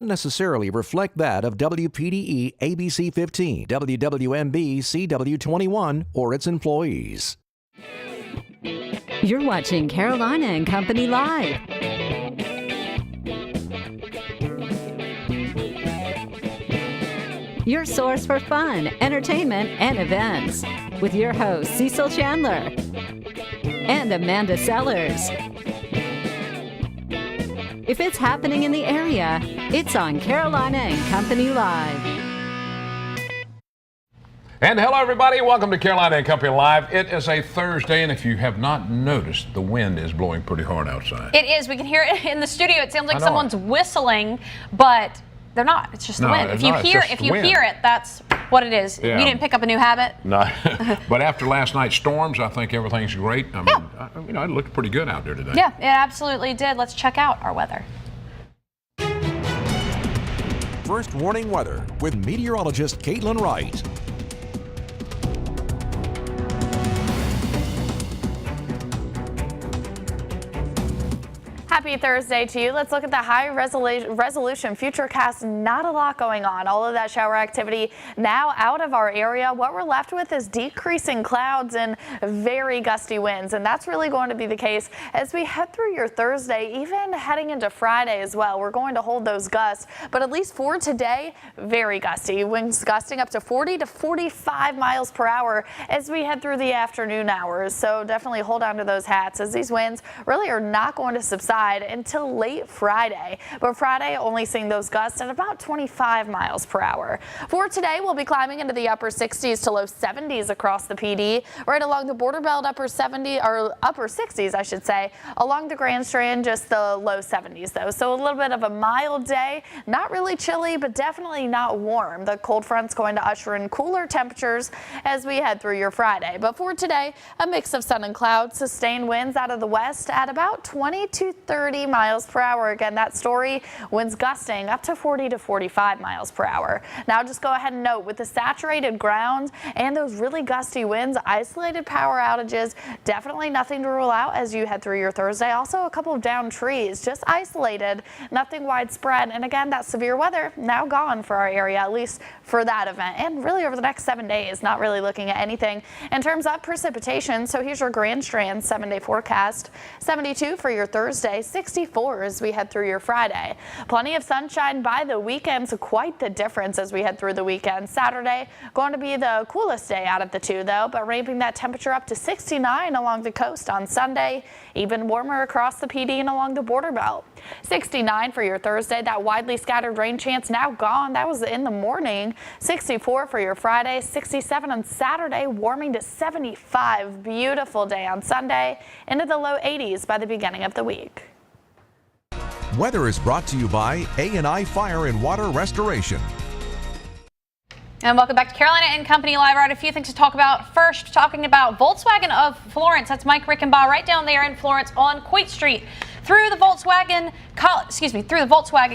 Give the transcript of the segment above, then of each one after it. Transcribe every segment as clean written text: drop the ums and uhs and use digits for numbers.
necessarily reflect that of WPDE ABC 15, WWMB CW 21, or its employees. You're watching Carolina and Company Live. Your source for fun, entertainment, and events. With your hosts, Cecil Chandler and Amanda Sellers. If it's happening in the area, it's on Carolina and Company Live. And hello, everybody. Welcome to Carolina and Company Live. It is a Thursday, and if you have not noticed, the wind is blowing pretty hard outside. It is. We can hear it in the studio. It sounds like someone's whistling, but they're not. It's just the wind. If you hear it, that's what it is. Yeah. You didn't pick up a new habit? No. But after last night's storms, I think everything's great. I mean, it looked pretty good out there today. Yeah, it absolutely did. Let's check out our weather. First warning weather with meteorologist Caitlin Wright. Happy Thursday to you. Let's look at the high resolution futurecast. Not a lot going on. All of that shower activity now out of our area. What we're left with is decreasing clouds and very gusty winds. And that's really going to be the case as we head through your Thursday, even heading into Friday as well. We're going to hold those gusts, but at least for today, very gusty. Winds gusting up to 40 to 45 miles per hour as we head through the afternoon hours. So definitely hold on to those hats as these winds really are not going to subside until late Friday. But Friday only seeing those gusts at about 25 miles per hour. For today, we'll be climbing into the upper 60s to low 70s across the PD, right along the border belt, upper 60s, I should say. Along the Grand Strand, just the low 70s though. So a little bit of a mild day, not really chilly, but definitely not warm. The cold front's going to usher in cooler temperatures as we head through your Friday. But for today, a mix of sun and clouds, sustained winds out of the west at about 20 to 30 miles per hour. Again, that story, winds gusting up to 40 to 45 miles per hour. Now just go ahead and note, with the saturated ground and those really gusty winds, isolated power outages, definitely nothing to rule out as you head through your Thursday. Also a couple of downed trees, just isolated, nothing widespread. And again, that severe weather now gone for our area, at least for that event. And really over the next 7 days, not really looking at anything in terms of precipitation. So here's your Grand Strand 7-day forecast. 72 for your Thursday, 64 as we head through your Friday. Plenty of sunshine by the weekend, so quite the difference as we head through the weekend. Saturday going to be the coolest day out of the two though, but ramping that temperature up to 69 along the coast on Sunday, even warmer across the PD and along the border belt. 69 for your Thursday. That widely scattered rain chance now gone. That was in the morning. 64 for your Friday, 67 on Saturday, warming to 75. Beautiful day on Sunday, into the low 80s by the beginning of the week. Weather is brought to you by A&I Fire and Water Restoration. And welcome back to Carolina and Company Live. I had a few things to talk about. First, talking about Volkswagen of Florence. That's Mike Rickenbaugh right down there in Florence on Coit Street. Through the Volkswagen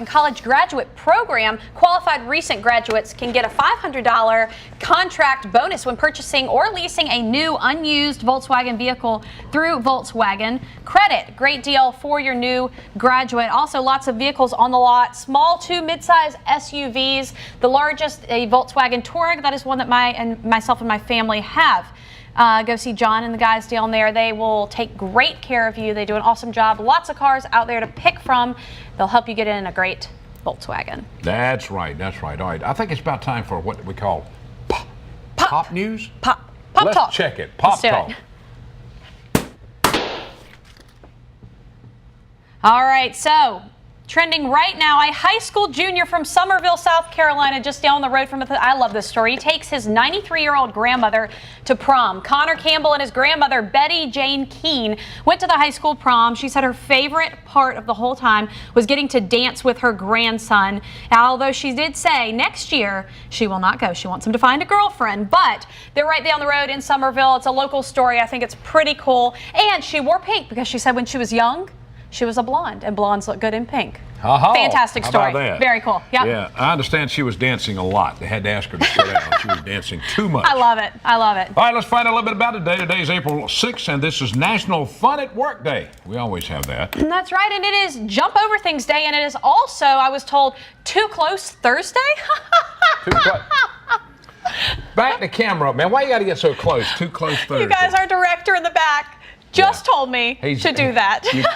College Graduate Program, qualified recent graduates can get a $500 contract bonus when purchasing or leasing a new unused Volkswagen vehicle through Volkswagen Credit. Great deal for your new graduate. Also, lots of vehicles on the lot, small to midsize SUVs. The largest, a Volkswagen Touareg. That is one that myself and my family have. Go see John and the guys down there. They will take great care of you. They do an awesome job. Lots of cars out there to pick from. They'll help you get in a great Volkswagen. That's right. That's right. All right. I think it's about time for what we call pop news. Pop Let's talk. Check it. Pop talk. All right. So, trending right now, a high school junior from Summerville, South Carolina, just down the road from us. I love this story. He takes his 93-year-old grandmother to prom. Connor Campbell and his grandmother, Betty Jane Keene, went to the high school prom. She said her favorite part of the whole time was getting to dance with her grandson. Now, although she did say next year she will not go. She wants him to find a girlfriend, but they're right down the road in Summerville. It's a local story. I think it's pretty cool. And she wore pink because she said when she was young, she was a blonde, and blondes look good in pink. Fantastic How story. about that? Very cool. Yep. Yeah, I understand she was dancing a lot. They had to ask her to sit down. She was dancing too much. I love it. I love it. All right, let's find out a little bit about today. Today is April 6th, and this is National Fun at Work Day. We always have that. That's right, and it is Jump Over Things Day, and it is also, I was told, Too Close Thursday. Too close. Back the camera up, man. Why you got to get so close? Too close Thursday. You guys, our director in the back just told me to do that. I didn't know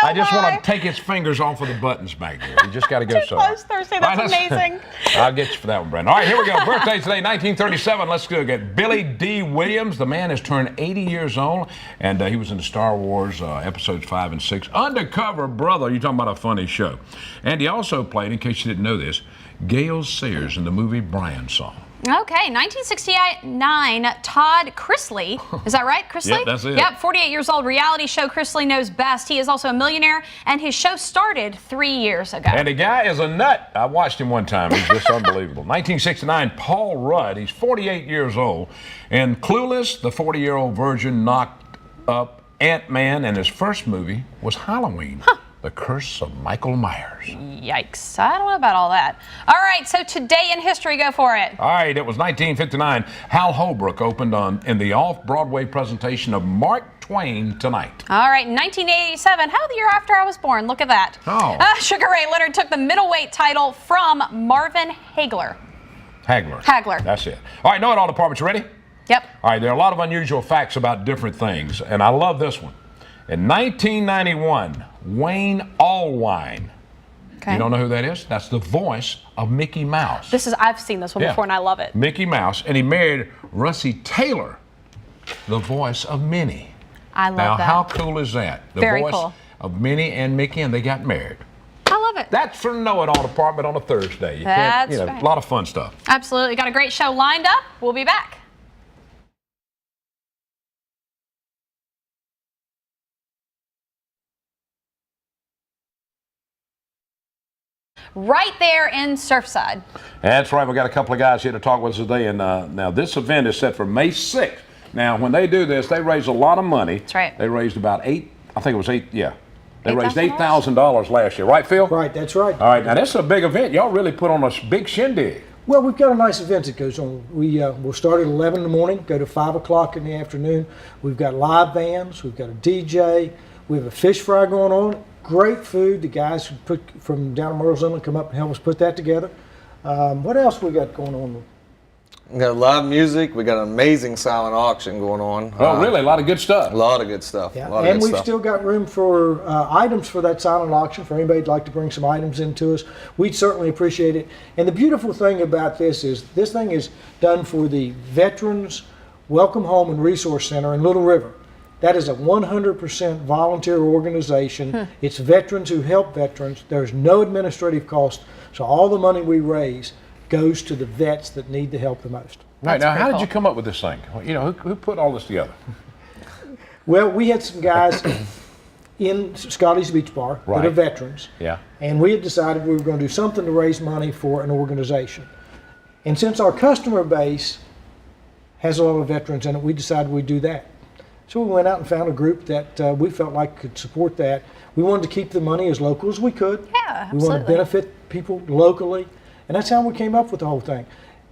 I just why. want to take his fingers off of the buttons back there. You just got to go Too so. close Thursday. That's amazing. I'll get you for that one, Brandon. All right, here we go. Birthday today, 1937. Let's go get Billy D. Williams. The man has turned 80 years old, and he was in the Star Wars episodes 5 and 6. Undercover Brother. You're talking about a funny show. And he also played, in case you didn't know this, Gail Sayers in the movie Brian Song. Okay, 1969, Todd Chrisley. Is that right, Chrisley? Yep, that's it. Yep, 48 years old, reality show Chrisley Knows Best. He is also a millionaire, and his show started 3 years ago. And the guy is a nut. I watched him one time. He's just unbelievable. 1969, Paul Rudd. He's 48 years old. And Clueless, the 40-year-old virgin, knocked up Ant-Man, and his first movie was Halloween. The Curse of Michael Myers. Yikes. I don't know about all that. All right, so today in history, go for it. All right, it was 1959. Hal Holbrook opened in the off-Broadway presentation of Mark Twain Tonight. All right, 1987, how the year after I was born. Look at that. Oh. Sugar Ray Leonard took the middleweight title from Marvin Hagler. Hagler. That's it. All right, know it all departments. You ready? Yep. All right, there are a lot of unusual facts about different things, and I love this one. In 1991, Wayne Allwine. Okay. You don't know who that is? That's the voice of Mickey Mouse. I've seen this one before, and I love it. Mickey Mouse, and he married Russie Taylor, the voice of Minnie. I love now, that. how cool is that? The Very voice cool. of Minnie and Mickey, and they got married. I love it. That's from Know It All Department on a Thursday. That's right. A lot of fun stuff. Absolutely. Got a great show lined up. We'll be back. Right there in Surfside. That's right. We got a couple of guys here to talk with us today, and now this event is set for May 6th. Now, when they do this, they raise a lot of money. That's right. They raised about They raised $8,000 last year, right, Phil? Right, that's right. All right, now this is a big event. Y'all really put on a big shindig. Well, we've got a nice event that goes on. We'll start at 11 in the morning, go to 5 o'clock in the afternoon. We've got live bands, we've got a DJ, we have a fish fry going on. Great food. The guys from down in Murrells Inlet come up and help us put that together. What else we got going on? We got live music. We got an amazing silent auction going on. Oh, really? A lot of good stuff. A lot of good stuff. Yeah. A lot of And good we've stuff. still got room for items for that silent auction for anybody who'd like to bring some items into us. We'd certainly appreciate it. And the beautiful thing about this thing is done for the Veterans Welcome Home and Resource Center in Little River. That is a 100% volunteer organization. It's veterans who help veterans. There's no administrative cost. So all the money we raise goes to the vets that need the help the most. Right, now, how did cool. you come up with this thing? You know, who put all this together? Well, we had some guys in Scotty's Beach Bar that Right. are veterans. Yeah. And we had decided we were going to do something to raise money for an organization. And since our customer base has a lot of veterans in it, we decided we'd do that. So we went out and found a group that we felt like could support that. We wanted to keep the money as local as we could. Yeah, We wanted to absolutely. benefit people locally. And that's how we came up with the whole thing.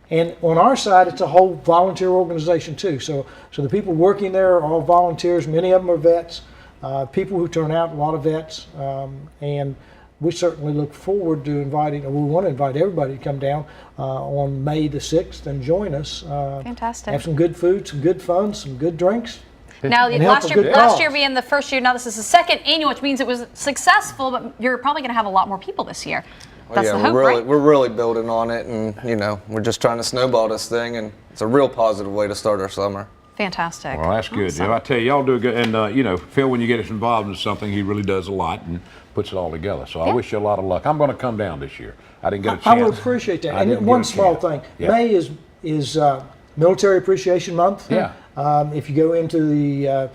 And on our side, it's a whole volunteer organization too. So the people working there are all volunteers. Many of them are vets. People who turn out, a lot of vets. And we certainly look forward to inviting, or we want to invite everybody to come down on May the 6th and join us. Fantastic. Have some good food, some good fun, some good drinks. Now, And help last a year, good last cause. year being the first year, now this is the second annual, which means it was successful, but you're probably going to have a lot more people this year. That's the hope, right? we're really building on it, and we're just trying to snowball this thing, and it's a real positive way to start our summer. Fantastic. Well, that's good. Awesome. I tell you, y'all do good. And, Phil, when you get us involved in something, he really does a lot and puts it all together. So I wish you a lot of luck. I'm going to come down this year. I didn't get a chance. I would appreciate that. I didn't And get one a small chance. thing, Yeah. May is Military Appreciation Month. Yeah. If you go into the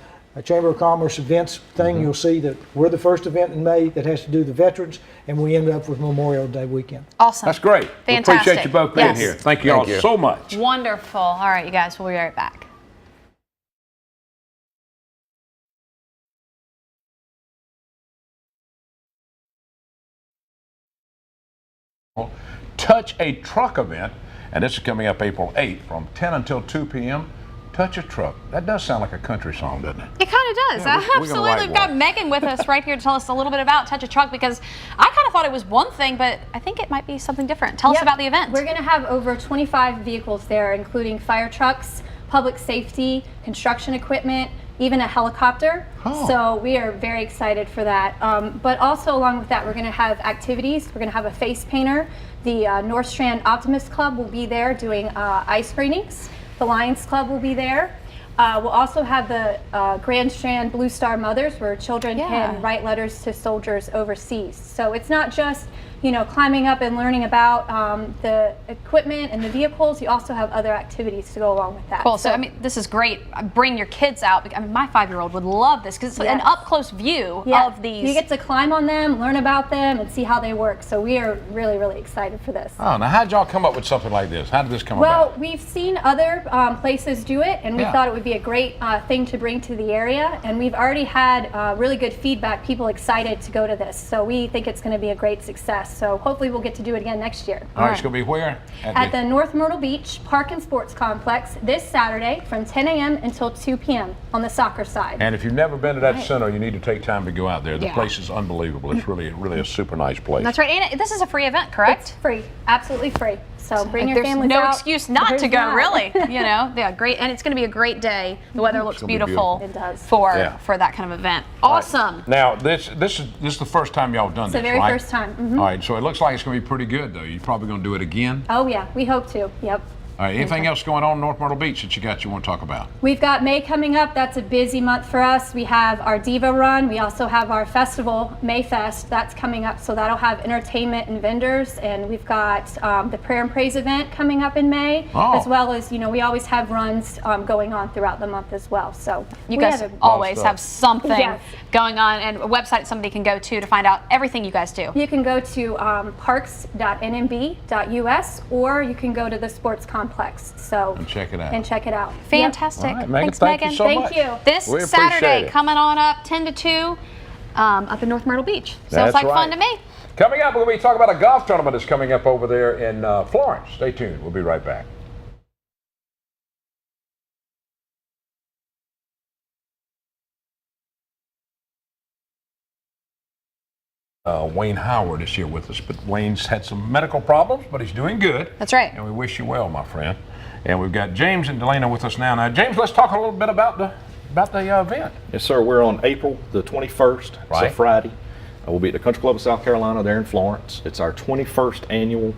Chamber of Commerce events thing, Mm-hmm. you'll see that we're the first event in May that has to do with the veterans, and we end up with Memorial Day weekend. Awesome. That's great. We appreciate Fantastic. you both being Yes. here. Thank you all Thank you. so much. Wonderful. All right, you guys, we'll be right back. Touch a Truck event, and this is coming up April 8th from 10 until 2 p.m. Touch a Truck. That does sound like a country song, doesn't it? It kind of does. Yeah, we're gonna Absolutely. write We've got one. Megan with us right here to tell us a little bit about Touch a Truck, because I kind of thought it was one thing, but I think it might be something different. Tell us Yep. about the event. We're going to have over 25 vehicles there, including fire trucks, public safety, construction equipment, even a helicopter. Oh. So we are very excited for that. But also along with that, we're going to have activities. We're going to have a face painter. The North Strand Optimist Club will be there doing ice screenings. The Lions Club will be there. We'll also have the Grand Strand Blue Star Mothers, where children can write letters to soldiers overseas. So it's not just, you know, climbing up and learning about the equipment and the vehicles. You also have other activities to go along with that. Cool. So, I mean, this is great. Bring your kids out. I mean, my 5-year-old would love this because it's an up-close view of these. You get to climb on them, learn about them, and see how they work. So we are really, really excited for this. Oh, now how did y'all come up with something like this? How did this come Well, about? we've seen other places do it, and we thought it would be a great thing to bring to the area. And we've already had really good feedback, people excited to go to this. So we think it's going to be a great success. So hopefully we'll get to do it again next year. All right, it's going to be where? At the North Myrtle Beach Park and Sports Complex this Saturday from 10 a.m. until 2 p.m. on the soccer side. And if you've never been to that center, you need to take time to go out there. The place is unbelievable. It's really, really a super nice place. That's right. And this is a free event, correct? It's free, absolutely free. So bring your There's families no out. excuse not There's to go, not. really. You know, yeah, great, and it's going to be a great day. The weather looks gonna be beautiful. It does. For that kind of event. Awesome. Now, this is the first time y'all have done It's this, the very right? first time. Mhm. All right, so it looks like it's going to be pretty good, though. You're probably going to do it again. Oh yeah, we hope to. Yep. All right, anything else going on in North Myrtle Beach that you want to talk about? We've got May coming up. That's a busy month for us. We have our Diva Run. We also have our festival, Mayfest. That's coming up. So that'll have entertainment and vendors. And we've got the Prayer and Praise event coming up in May, as well as, you know, we always have runs going on throughout the month as well. So You guys always have something Yes. going on, and a website somebody can go to find out everything you guys do. You can go to parks.nmb.us, or you can go to the sports complex. So And check it out. Fantastic. All right, Megan, Thanks, thank Megan. you so much. Thank you. This We appreciate Saturday, it. coming on up 10 to 2 up in North Myrtle Beach. Sounds That's like fun right. to me. Coming up, we'll be talking about a golf tournament that's coming up over there in Florence. Stay tuned. We'll be right back. Wayne Howard is here with us, but Wayne's had some medical problems, but he's doing good. That's right. And we wish you well, my friend. And we've got James and Delana with us now. Now, James, let's talk a little bit about the event. Yes, sir. We're on April the 21st. It's Right. a Friday. We'll be at the Country Club of South Carolina there in Florence. It's our 21st annual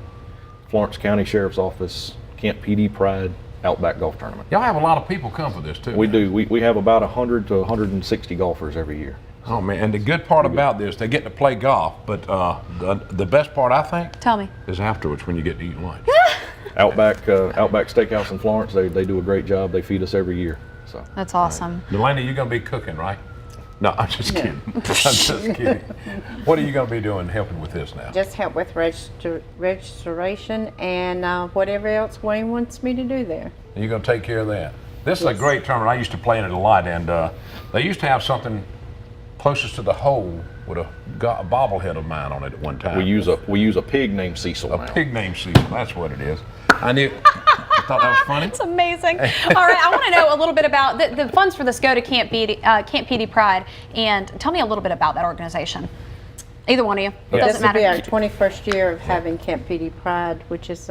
Florence County Sheriff's Office Camp PD Pride Outback Golf Tournament. Y'all have a lot of people come for this, too. We do. We have about 100 to 160 golfers every year. Oh, man. And the good part about this, they get to play golf, but the best part, I think, Tell me. is afterwards when you get to eat lunch. Outback Steakhouse in Florence, they do a great job. They feed us every year. So That's awesome. Delana, you're going to be cooking, right? No, I'm just kidding. I'm just kidding. What are you going to be doing helping with this now? Just help with registration and whatever else Wayne wants me to do there. You're going to take care of that. This is a great tournament. I used to play in it a lot, and they used to have something closest to the hole with a bobblehead of mine on it at one time. we use a pig named Cecil now. A pig named Cecil. That's what it is. I knew. I thought that was funny. It's amazing. All right, I want to know a little bit about the funds for this. Go to Camp PD Pride, and tell me a little bit about that organization. Either one of you. It This doesn't will be our matter. 21st year of having Camp PD Pride, which is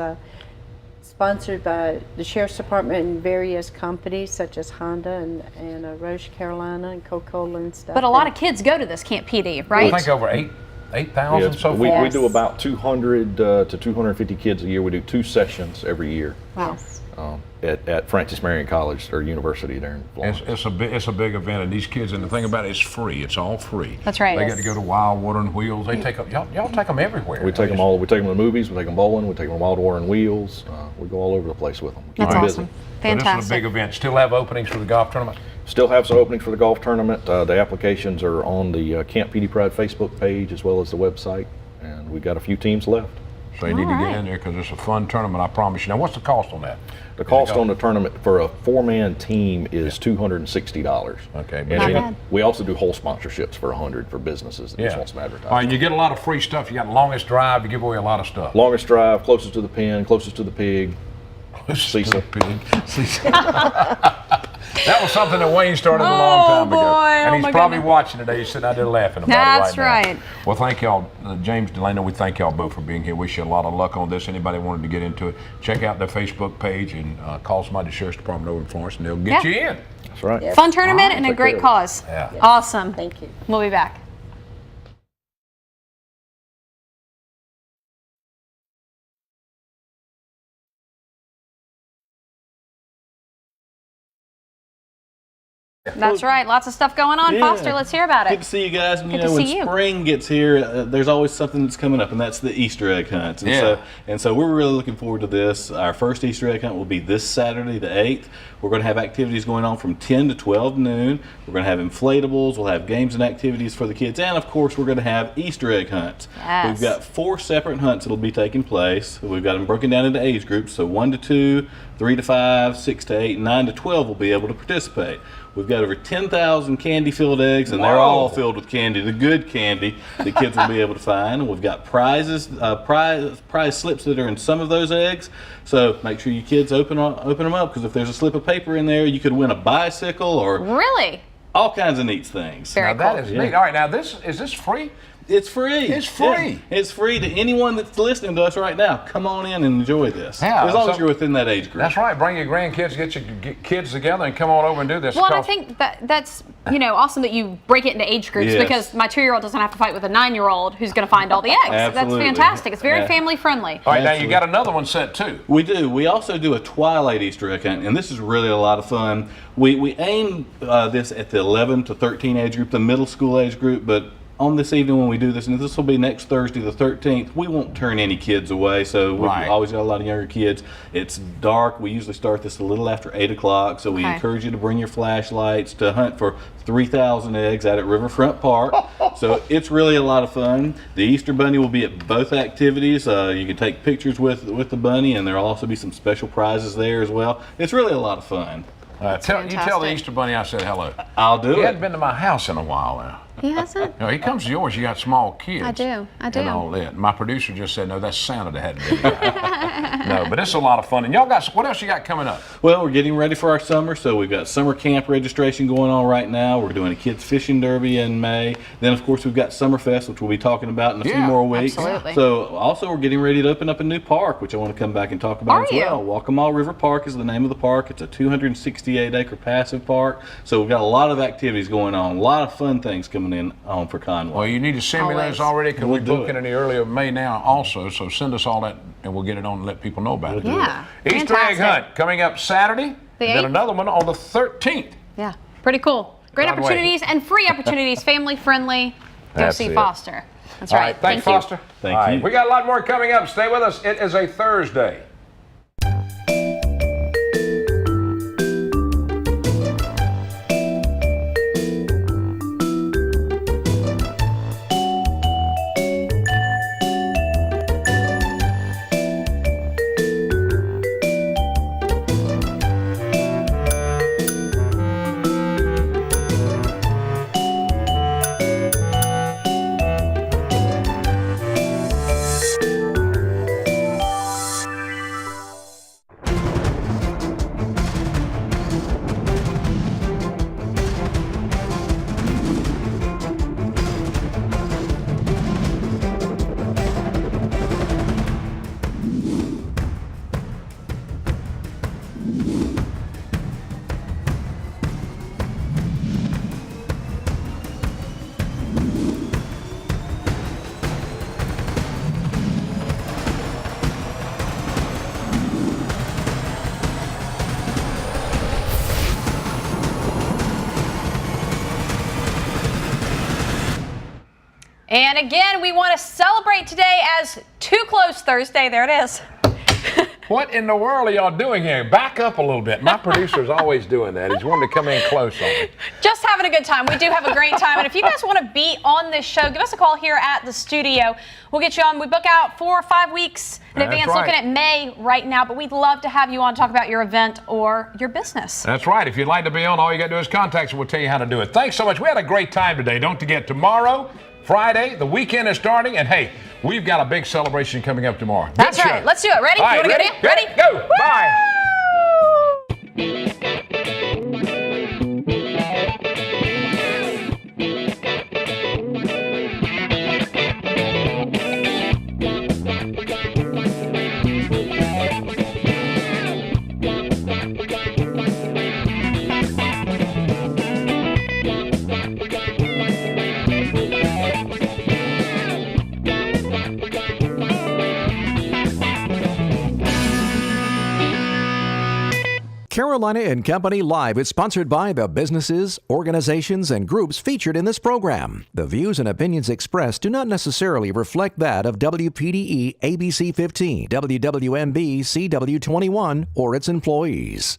sponsored by the Sheriff's Department and various companies such as Honda and Roche Carolina and Coca-Cola and stuff. But a lot of kids go to this Camp PD, right? I think over 8,000 so we far. do about 200 to 250 kids a year. We do 2 sessions every year. Wow. At Francis Marion College or University there in Florence. It's a big event, and these kids, and the thing about it, it's free. It's all free. That's right. They get to go to Wild Water and Wheels. They take them. Y'all take them everywhere. We take them all. We take them to the movies. We take them bowling. We take them to Wild Water and Wheels. We go all over the place with them. We keep That's them awesome. busy. So Fantastic. this is a big event. Still have openings for the golf tournament. Still have some openings for the golf tournament. The applications are on the Camp PD Pride Facebook page as well as the website, and we've got a few teams left. So you need to get in there because it's a fun tournament, I promise you. Now, what's the cost on that? The cost on the tournament for a 4-man team is $260. Okay, And not then bad. we also do whole sponsorships for $100 for businesses that just want some advertising. All right, you get a lot of free stuff. You got longest drive. You give away a lot of stuff. Longest drive, closest to the pen, closest to the pig. Cecil. Cecil. That was something that Wayne started a long time ago. boy. And Oh, he's my probably goodness. watching today. He's sitting out there laughing about That's it right now. right. Well, thank y'all. James Delano, we thank y'all both for being here. Wish you a lot of luck on this. Anybody wanted to get into it, check out their Facebook page and call somebody at the Sheriff's Department over in Florence and they'll get you in. That's right. Fun tournament and a Take great care of it. cause. Yeah. Awesome. Thank you. We'll be back. That's right. Lots of stuff going on. Yeah. Foster, let's hear about Good it. to see you guys. And, Good you to know, when see you. spring gets here, there's always something that's coming up, and that's the Easter egg hunts. And Yeah. so we're really looking forward to this. Our first Easter egg hunt will be this Saturday, the 8th. We're going to have activities going on from 10 to 12 noon. We're going to have inflatables. We'll have games and activities for the kids, and of course, we're going to have Easter egg hunts. Yes. We've got 4 separate hunts that'll be taking place. We've got them broken down into age groups, so 1 to 2, 3 to 5, 6 to 8, 9 to 12 will be able to participate. We've got over 10,000 candy-filled eggs, and they're all filled with candy, the good candy that kids will be able to find. And we've got prizes, prize slips that are in some of those eggs. So make sure you kids open them up, because if there's a slip of paper in there, you could win a bicycle or Really? all kinds of neat things. Very Now, that cool. is neat. All right, now, is this free? It's free. It's free. Yeah. It's free to anyone that's listening to us right now. Come on in and enjoy this. Yeah, as long as so- you're within that age group. That's right. Bring your grandkids, get your kids together, and come on over and do this. Well, and I Because- think that's awesome that you break it into age groups Yes. because my 2-year-old doesn't have to fight with a 9-year-old who's going to find all the eggs. Absolutely. That's fantastic. It's very Yeah. family friendly. All right, now you Absolutely. got another one set too. We do. We also do a twilight Easter egg hunt, and this is really a lot of fun. We aim this at the 11 to 13 age group, the middle school age group, but on this evening when we do this, and this will be next Thursday the 13th, we won't turn any kids away, so we've Right. always got a lot of younger kids. It's dark. We usually start this a little after 8 o'clock, so we Okay. encourage you to bring your flashlights to hunt for 3,000 eggs out at Riverfront Park. So it's really a lot of fun. The Easter Bunny will be at both activities. You can take pictures with the bunny, and there'll also be some special prizes there as well. It's really a lot of fun. You tell the fantastic. Easter Bunny I said hello. I'll do He it. hadn't been to my house in a while now. He hasn't? No, he comes to yours. You got small kids. I do. And all that. My producer just said, no, that's Santa that hadn't been there. No, but it's a lot of fun. And y'all got, what else you got coming up? Well, we're getting ready for our summer, so we've got summer camp registration going on right now. We're doing a kids fishing derby in May. Then, of course, we've got Summerfest, which we'll be talking about in a few Yeah, more weeks. absolutely. So, also, we're getting ready to open up a new park, which I want to come back and talk about Are as you? well. Waccamaw River Park is the name of the park. It's a 268-acre passive park. So, we've got a lot of activities going on, a lot of fun things coming in on for Conway. Well, you need to send me Always. those already because We'll we're do booking it. in the early of May now also. So send us all that and we'll get it on and let people know about it. Yeah. Easter egg Fantastic. hunt coming up Saturday. The and then 8th? another one on the 13th. Yeah. Pretty cool. Great Conway. opportunities and free opportunities, family friendly. Go That's see it. Foster. That's All right. right. Thanks, Thank you. Foster. Thank All right, you. we got a lot more coming up. Stay with us. It is a Thursday. And again, we want to celebrate today as Too Close Thursday. There it is. What in the world are y'all doing here? Back up a little bit. My producer's always doing that. He's wanting to come in close on me. Just having a good time. We do have a great time. And if you guys want to be on this show, give us a call here at the studio. We'll get you on. We book out 4 or 5 weeks in That's advance, right. looking at May right now. But we'd love to have you on to talk about your event or your business. That's right. If you'd like to be on, all you got to do is contact us. We'll tell you how to do it. Thanks so much. We had a great time today. Don't forget, tomorrow, Friday, the weekend is starting. And hey, we've got a big celebration coming up tomorrow. That's Good right. show. Let's do it. Ready? All right, You want to get in? Ready? Go. Bye. Carolina and Company Live is sponsored by the businesses, organizations, and groups featured in this program. The views and opinions expressed do not necessarily reflect that of WPDE ABC 15, WWMB CW 21, or its employees.